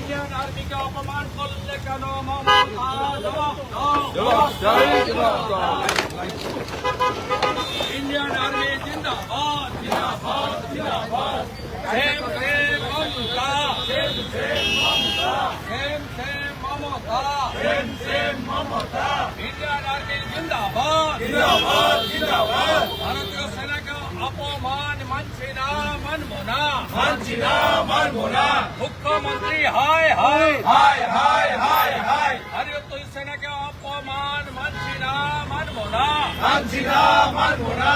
Indian আর্মিকে অপমান করলে কেন মমতা জবাব দাও। ইন্ডিয়ান আর্মি জিন্দাবাদ জিন্দাবাদ জিন্দাবাদ। Same same Mamata same same Mamata same same Mamata same same Mamata. Indian army জিন্দাবাদ জিন্দাবাদ জিন্দাবাদ। ভারতীয় সেনাকে অপমান মানছি না মানব না মানছি না মানব না। মুখ্যমন্ত্রী হায় হায় হায় হায় হায় হায়। ভারতীয় সেনাকে অপমান মানছি না মানব না মানছি না মানব না।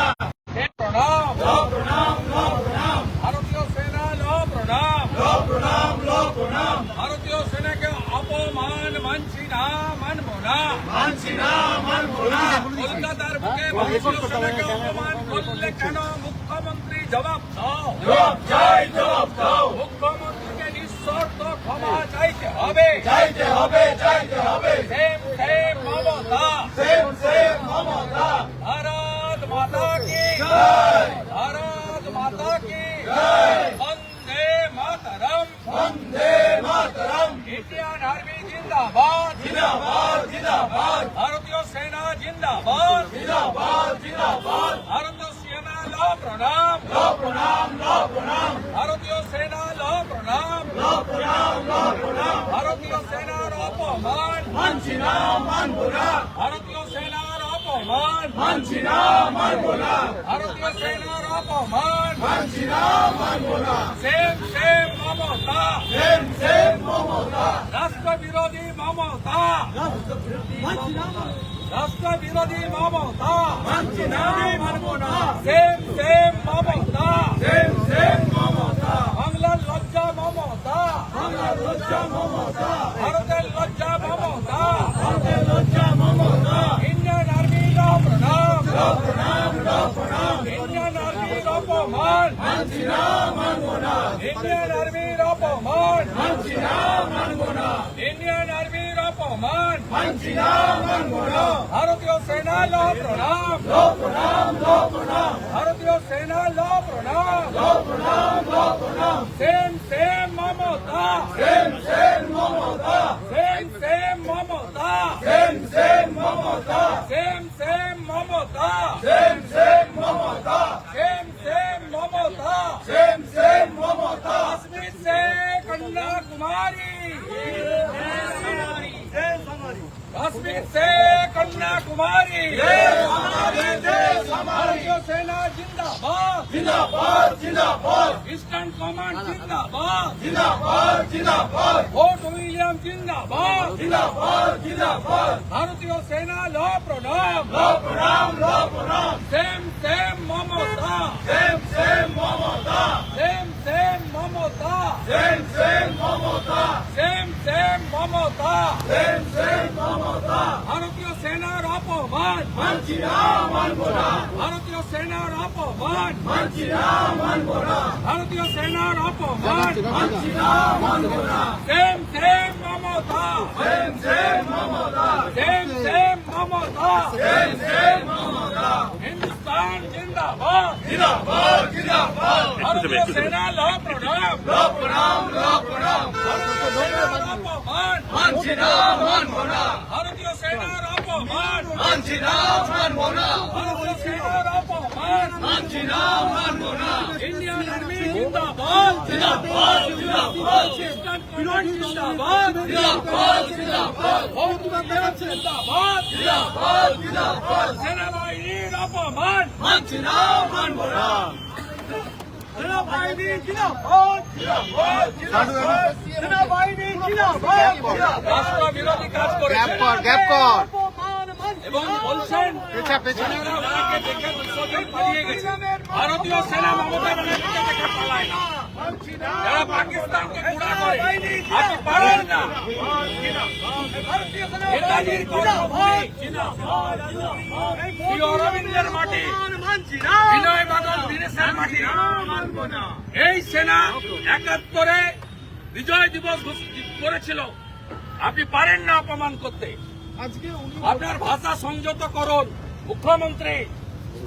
প্রণাম লো প্রণাম লো প্রণাম। ভারতীয় সেনা লো প্রণাম লো প্রণাম লো প্রণাম। ভারতীয় সেনাকে অপমান মানছি না মানব না মানছি না মানব না। কলকাতার বুকে ভারতীয় সেনাকে অপমান করলে কেন মুখ্যমন্ত্রী জবাব দাও জবাব চাই জবাব দাও। মুখ্যমন্ত্রীকে নিঃশর্ত ক্ষমা চাইতে হবে চাইতে হবে চাইতে হবে। Same same Mamata same same Mamata. Bharat মাতা কি জয় ভারত মাতা কি জয়। বন্দে মাতরম বন্দে মাতরম। ইন্ডিয়ান আর্মি জিন্দাবাদ জিন্দাবাদ জিন্দাবাদ। ভারতীয় সেনা জিন্দাবাদ জিন্দাবাদ জিন্দাবাদ। ভারতীয় সেনা লো প্রণাম লো প্রণাম লো প্রণাম। ভারতীয় সেনা লো প্রণাম লো প্রণাম লো প্রণাম। ভারতীয় সেনার অপমান মানছি না মানব না। ভারতীয় সেনার অপমান মানছি না মানব না। ভারতীয় সেনার অপমান মানছি না মানব না। Same same Mamata same same Mamata. রাষ্ট্রবিরোধী মমতা রাষ্ট্রবিরোধী মমতা মানছি না মানব না। Same same Mamata same same Mamata. বাংলার লজ্জা মমতা বাংলার লজ্জা মমতা। ভারতের লজ্জা মমতা ভারতের লজ্জা মমতা। ইন্ডিয়ান আর্মি লো প্রণাম লো প্রণাম লো প্রণাম। ইন্ডিয়ান আর্মির অপমান মানছি না মানব না। ইন্ডিয়ান আর্মির অপমান মানছি না মানব না। ইন্ডিয়ান আর্মির অপমান মানছি না মানব না। ভারতীয় সেনা লো প্রণাম লো প্রণাম লো প্রণাম। ভারতীয় সেনা লো প্রণাম লো প্রণাম লো প্রণাম। Same same Mamata same same Mamata same same Mamata same same Mamata same same Mamata same same Mamata same same Mamata same same Mamata. Kashmir से कन्याकुमारी काश्मीर से कन्याकुमारी भारतीय सेना जिंदाबाद जिंदाबाद जिंदाबाद। ईस्टर्न कमांड जिंदाबाद जिंदाबाद जिंदाबाद। फोर्ट विलियम जिंदाबाद जिंदाबाद जिंदाबाद। भारतीय सेना लो प्रणाम लो प्रणाम लो प्रणाम। सेम सेम ममता सेम सेम ममता सेम सेम ममता सेम सेम ममता सेम सेम ममता सेम सेम ममता। ভারতীয় সেনার অপমান মানছি না মানব না। ভারতীয় সেনার অপমান মানছি না মানব না। ভারতীয় সেনার অপমান মানছি না মানব না। Same same Mamata same same Mamata same same Mamata same same Mamata. Hindustan জিন্দাবাদ জিন্দাবাদ জিন্দাবাদ। ভারতীয় সেনা লো প্রণাম লো প্রণাম লো প্রণাম। ভারতীয় সেনার অপমান মানছি না মানব না। ভারতীয় সেনার অপমান মানছি না মানব না। ভারতীয় সেনার অপমান মানছি না মানব না। ইন্ডিয়ান আর্মি জিন্দাবাদ জিন্দাবাদ জিন্দাবাদ। ইস্টার্ন কমান্ড জিন্দাবাদ জিন্দাবাদ জিন্দাবাদ। জিন্দাবাদ জিন্দাবাদ জিন্দাবাদ। সেনাবাহিনীর অপমান মানছি না মানব না। সেনাবাহিনী জিন্দাবাদ জিন্দাবাদ জিন্দাবাদ। সেনাবাহিনী জিন্দাবাদ জিন্দাবাদ। রাষ্ট্রবিরোধী কাজ করেছেন এবং বলছেন সেনারা ওনাকে দেখে বিশ্বকে পালিয়ে গেছে। ভারতীয় সেনা মমতা ব্যানার্জিকে দেখে পালায় না। যারা পাকিস্তানকে গুঁড়া করে আপনি পারেন না। নেতাজির কর্মভূমি শ্রী অরবিন্দের মাটি বিনয় বাদল দীনেশের মাটি। এই সেনা ৭১ বিজয় দিবস করেছিল। আপনি পারেন না অপমান করতে। আপনার ভাষা সংযত করুন। মুখ্যমন্ত্রী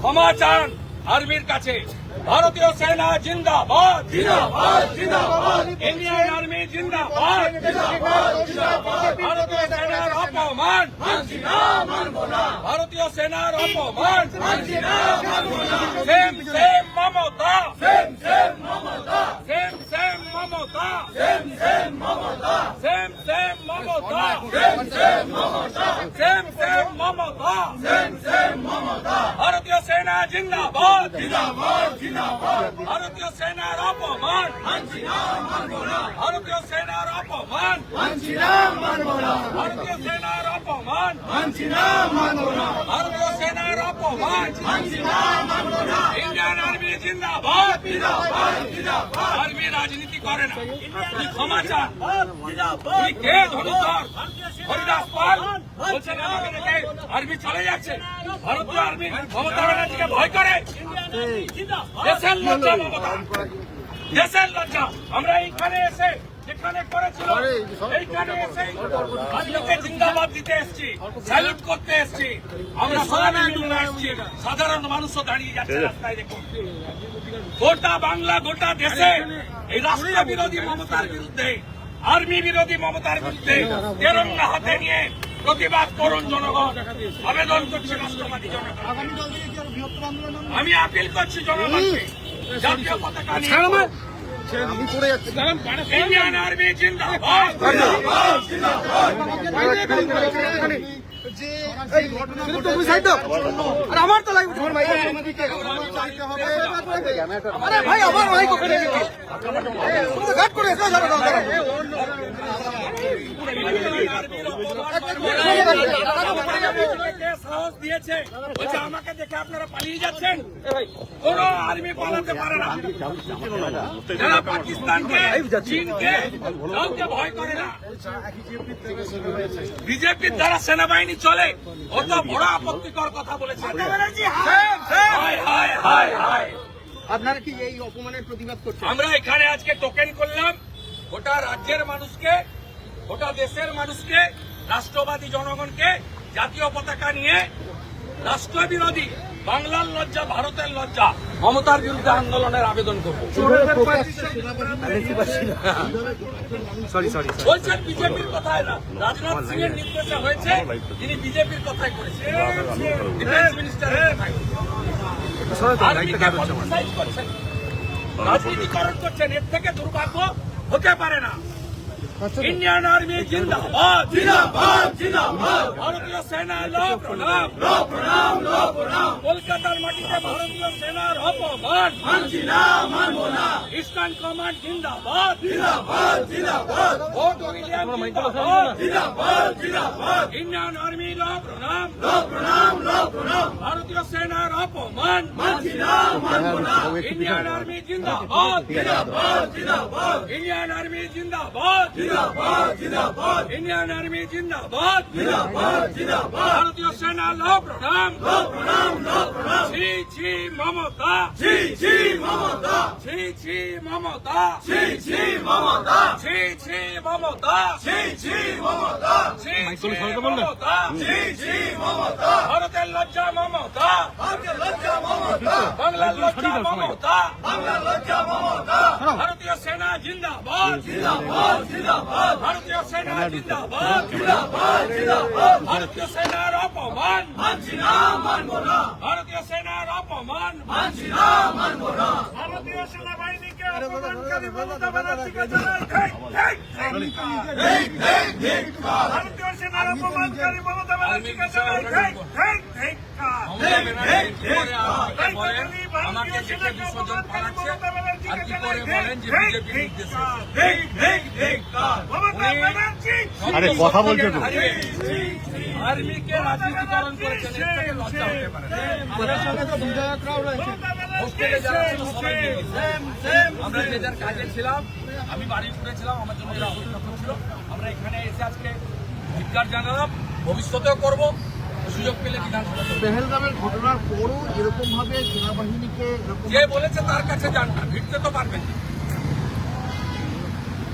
ক্ষমা চান আর্মির কাছে। ভারতীয় সেনা জিন্দাবাদ, ইন্ডিয়ান আর্মি জিন্দাবাদ, ভারতীয় সেনার অপমান, ভারতীয় সেনার অপমান, same same Mamata, same same Mamata, same same Mamata, same same Mamata, same same Mamata, same same Mamata, same same Mamata, same same Mamata, ভারতীয় সেনা জিন্দাবাদ, জিন্দাবাদ, জিন্দাবাদ, ভারতীয় সেনার অপমান, ভারতীয় সেনার অপমান, ভারতীয় সেনার অপমান, ভারতীয় সেনার অপমান, ইন্ডিয়ান আর্মি জিন্দাবাদ, আর্মি রাজনীতি করে না, উনি ক্ষমা চান, উনি কে ধনুধর হরিদাস পাল বলছেন আমাকে দেখে আর্মি চলে যাচ্ছে, ভারতীয় আর্মি মমতা ব্যানার্জিকে ভয় করে, দেশের লজ্জা মমতা, দেশের লজ্জা। আমরা এইখানে এসে যেখানে করেছিল এইখানে এসে আজকে জিন্দাবাদ দিতে এসছি, স্যালুট করতে এসছি, আমরা সবাই মিলে এসছি, সাধারণ মানুষও দাঁড়িয়ে যাচ্ছে রাস্তায়। দেখুন গোটা বাংলা গোটা দেশে এই রাষ্ট্র বিরোধী মমতার বিরুদ্ধে, আর্মি বিরোধী মমতার বিরুদ্ধে তেরঙ্গা হাতে নিয়ে প্রতিবাদ করুন জনগণ, আবেদন করছে রাষ্ট্রবাদী জনগণ। আমি আপিল করছি জনগণকে, জাতীয় পতাকা নিয়ে ইন্ডিয়ান আর্মি জিন্দাবাদ, আমার তো লাগবে ভাই, আমার ভাই ঘাট করে সাহস দিয়েছে, বলছে আমাকে দেখে আপনারা পালিয়ে যাচ্ছেন, কোন আর্মি পালাতে পারে না, যারা পাকিস্তানকে চীনকে কাউকে ভয় করে না, বিজেপির দ্বারা সেনাবাহিনী চলে, অত বড় আপত্তিকর কথা বলেছে। আপনারা কি এই অপমানের প্রতিবাদ করছেন? আমরা এখানে আজকে টোকেন করলাম গোটা রাজ্যের মানুষকে, গোটা দেশের মানুষকে, রাষ্ট্রবাদী জনগণকে জাতীয় পতাকা নিয়ে রাষ্ট্রবিরোধী বাংলার লজ্জা, ভারতের লজ্জা মমতার বিরুদ্ধে আন্দোলনের আবেদন করব। বলছেন বিজেপির কথায় না, রাজনাথ সিং এর নির্দেশে হয়েছে, তিনি বিজেপির কথাই করেছেন, ডিফেন্স মিনিস্টারের কথাই করছেন, রাজনীতিকরণ করছেন, এর থেকে দুর্ভাগ্য হতে পারে না। ইন্ডিয়ান আর্মি জিন্দাবাদ, জিন্দাবাদ, জিন্দাবাদ, ভারতীয় সেনা লো প্রণাম, লো প্রণাম, লো প্রণাম, কলকাতার মাটিতে ভারতীয় সেনার অপমান, মানছি না, মানব না, ইস্টার্ন কমান্ড জিন্দাবাদ, জিন্দাবাদ, জিন্দাবাদ, ফোর্ট উইলিয়াম জিন্দাবাদ, জিন্দাবাদ, জিন্দাবাদ, ইন্ডিয়ান আর্মি লো প্রণাম, লো প্রণাম, লো প্রণাম, ভারতীয় সেনার অপমান, মানছি না, মানব না, ইন্ডিয়ান আর্মি জিন্দাবাদ, জিন্দাবাদ, জিন্দাবাদ, ইন্ডিয়ান আর্মি জিন্দাবাদ, জিন্দাবাদ, জিন্দাবাদ, ইন্ডিয়ান আর্মি জিন্দাবাদ, জিন্দাবাদ, জিন্দাবাদ, ভারতীয় সেনা লো প্রণাম, লো প্রণাম, লো প্রণাম, ছি ছি মমতা, ছি ছি মমতা, ছি ছি মমতা, ছি ছি মমতা, ছি ছি মমতা, ছি ছি মমতা, ছি ছি মমতা, ছি ছি মমতা, ভারতের লজ্জা মমতা, ভারতের লজ্জা মমতা, বাংলার লজ্জা মমতা, বাংলার লজ্জা মমতা, ভারতীয় সেনা জিন্দাবাদ, জিন্দাবাদ, জিন্দাবাদ, ভারতীয় সেনা জিন্দাবাদ, জিন্দাবাদ, জিন্দাবাদ, ভারতীয় সেনার অপমান, মানছি না, মানব না, ভারতীয় সেনার অপমান, মানছি না, মানব না, ভারতীয় সেনাবাহিনীকে অপমানকারী মমতা ব্যানার্জিকে জানাই ধিক্কার, ভারতীয় সেনার অপমানকারী মমতা ব্যানার্জিকে জানাই ধিক্কার, আমাকে দেখে বিসর্জন করাচ্ছে আর কি করে বলেন যে বিজেপি আরে কথা বলছো তো, আর্মিকে রাজনীতিকরণ করেছেন, এর থেকে লজ্জা হতে পারে। হোস্টেলে যারা ছিল সবাই আমরা যে যার কাজে ছিলাম, আমি বাড়ি ঘুরেছিলাম, আমার জন্য এরা অপেক্ষা করছিল, আমরা এখানে এসে আজকে ধিক্কার জানালাম, ভবিষ্যতেও করব, সুযোগ পেলে বিধানসভা। পেহেলগামের ঘটনার পরও এরকম ভাবে সেনাবাহিনীকে যে বলেছে তার কাছে যান না, ভিড়তে তো পারবেন না।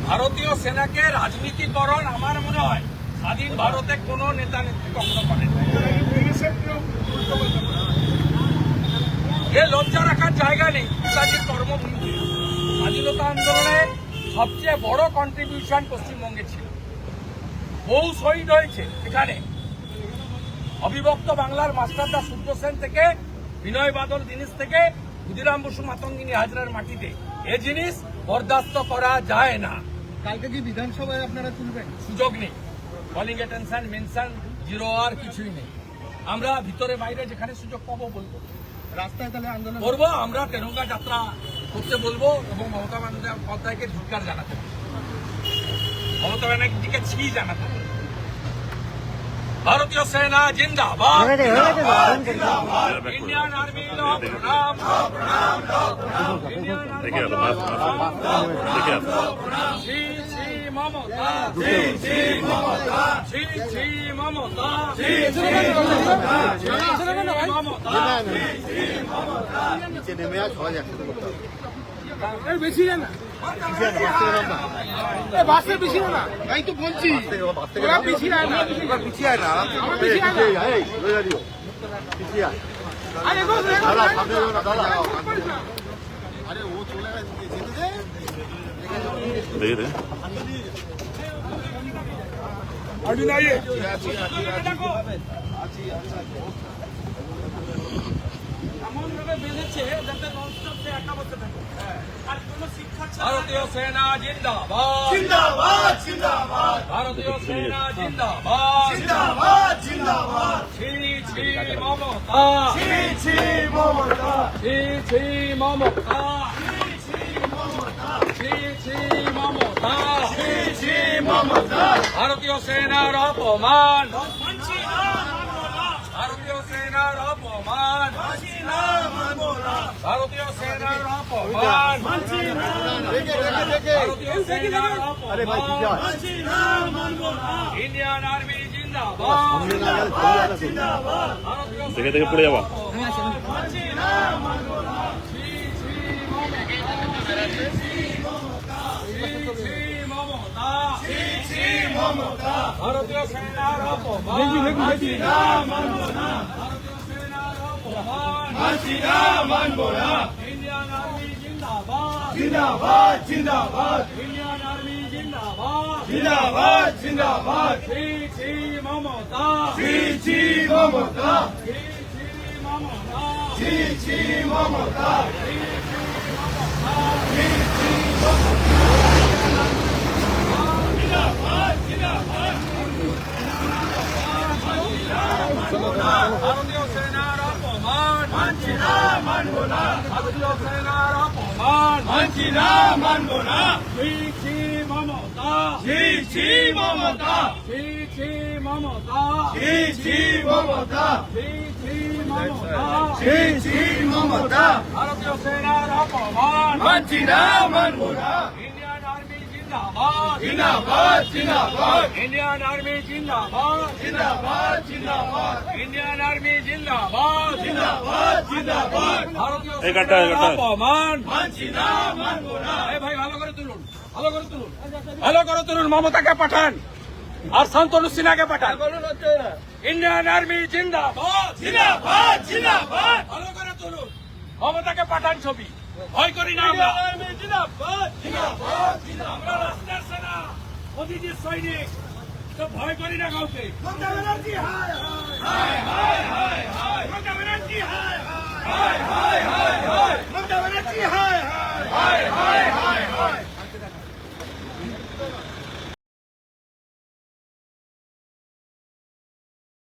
ভারতীয় সেনাকে রাজনীতিকরণ আমার মনে হয় স্বাধীন ভারতে কোনো নেতা নেত্রী কখনো করেন। এ লজ্জা রাখার জায়গা নেই নেতাজির কর্মভূমিতে। স্বাধীনতা আন্দোলনে সবচেয়ে বড় কন্ট্রিবিউশন পশ্চিমবঙ্গে ছিল, বহু শহীদ হয়েছে এখানে। অবিভক্ত বাংলার মাস্টারদা সূর্য সেন থেকে বিনয় বাদল দীনেশ থেকে ক্ষুদিরাম বসু মাতঙ্গিনী হাজরার মাটিতে এ জিনিস বরদাস্ত করা যায় না। কালকে কি বিধানসভায় আপনারা তুলবেন? সুযোগ নেই, কলিং অ্যাটেনশন মেনশন জিরো, আর কিছুই নেই। আমরা ভিতরে বাইরে যেখানে সুযোগ পাবো বলবো, রাস্তায় তাহলে আন্দোলন করবো। আমরা তেরঙ্গা যাত্রা করতে বলবো এবং মমতা বন্দ্যোপাধ্যায়কে ধিক্কার জানাতে বলবো, মমতা ব্যানার্জিকে ছি জানাতে বলবো। ভারতীয় সেনা জিন্দাবাদ, ইন্ডিয়ান আর্মি প্রণাম, দেখে আসো, দেখে আসো। শ্রী শ্রী মমতা, শ্রী শ্রী মমতা, শ্রী শ্রী মমতা, শ্রী শ্রী মমতা, নিচে নেমে আর সবাই একসাথে করতে হবে। বেশি না বাসে বেশি না, এই তো বলছি ওরা বেশি না, পিছিয়ে আয় না, পিছিয়ে আয়, এই রয়ে যাও, পিছিয়ে আয়। দাদা সামনে যাও না, দাদা আরে ও চলে গেছে, যেতে দে। দেখে দে। अभी नहीं है। भारतीय सेना जिंदाबाद, जिंदाबाद जिंदाबाद भारतीय सेना जिंदाबाद, जिंदाबाद जिंदाबाद श्री श्री ममता, श्री श्री ममता श्री श्री ममता, श्री श्री ममता, श्री श्री ममता भारतीय सेनार अपमान, भारतीय सेनार अपमान, भारतीय सेनार अपमान, देखे देखे देखे भारतीय सेनार अरे भाई पीछे अपमान, आए। इंडियन आर्मी जिंदाबाद, দেখে দেখে পড়ে যাবা। ভারতীয় সেনার অপমান, ভারতীয় সেনার অপমান, ইন্ডিয়ান আর্মি জিন্দাবাদ, जिंदाबाद जिंदाबाद ইন্ডিয়ান আর্মি জিন্দাবাদ, जिंदाबाद जिंदाबाद শ্রী শ্রী মমতা, श्री श्री ममता শ্রী শ্রী মমতা, श्री श्री ममता ভারতীয় সেনার অপমান, ভারতীয় সেনার অপমান, শ্রী শ্রী মমতা, श्री श्री ममता শ্রী শ্রী মমতা, श्री श्री ममता শ্রী শ্রী মমতা, श्री श्री ममता ভারতীয় সেনার অপমান, ইন্ডিয়ান আর্মি জিন্দাবাদ, जिंदाबाद जिंदाबाद ইন্ডিয়ান আর্মি জিন্দাবাদ, जिंदाबाद जिंदाबाद ইন্ডিয়ান আর্মি জিন্দাবাদ, जिंदाबाद जिंदाबाद ভারতীয় এই গাড়িটা, এই সেনার গাড়িটা। অপমান। এই ভাই ভালো করে তুলুন, ভালো করে তুলুন, ভালো করে তুলুন। মমতাকে পাঠান আর শান্তনু সিনহাকে পাঠান। ইন্ডিয়ান আর্মি জিন্দাবাদ, जिंदाबाद जिंदाबाद ভালো করে তুলুন। মমতাকে পাঠান ছবি, ভয় করি না আমরা। আমরা রাষ্ট্রের সেনা, মোদীজির সৈনিক, তো ভয় করি না কাউকে। ममता बनर्जी हाय হায় হায় হায় হায়, মমতা ব্যানার্জি হায় হায়, हाय हाय हाय ममता बनर्जी हाय हाय হায় হায় হায় হায়।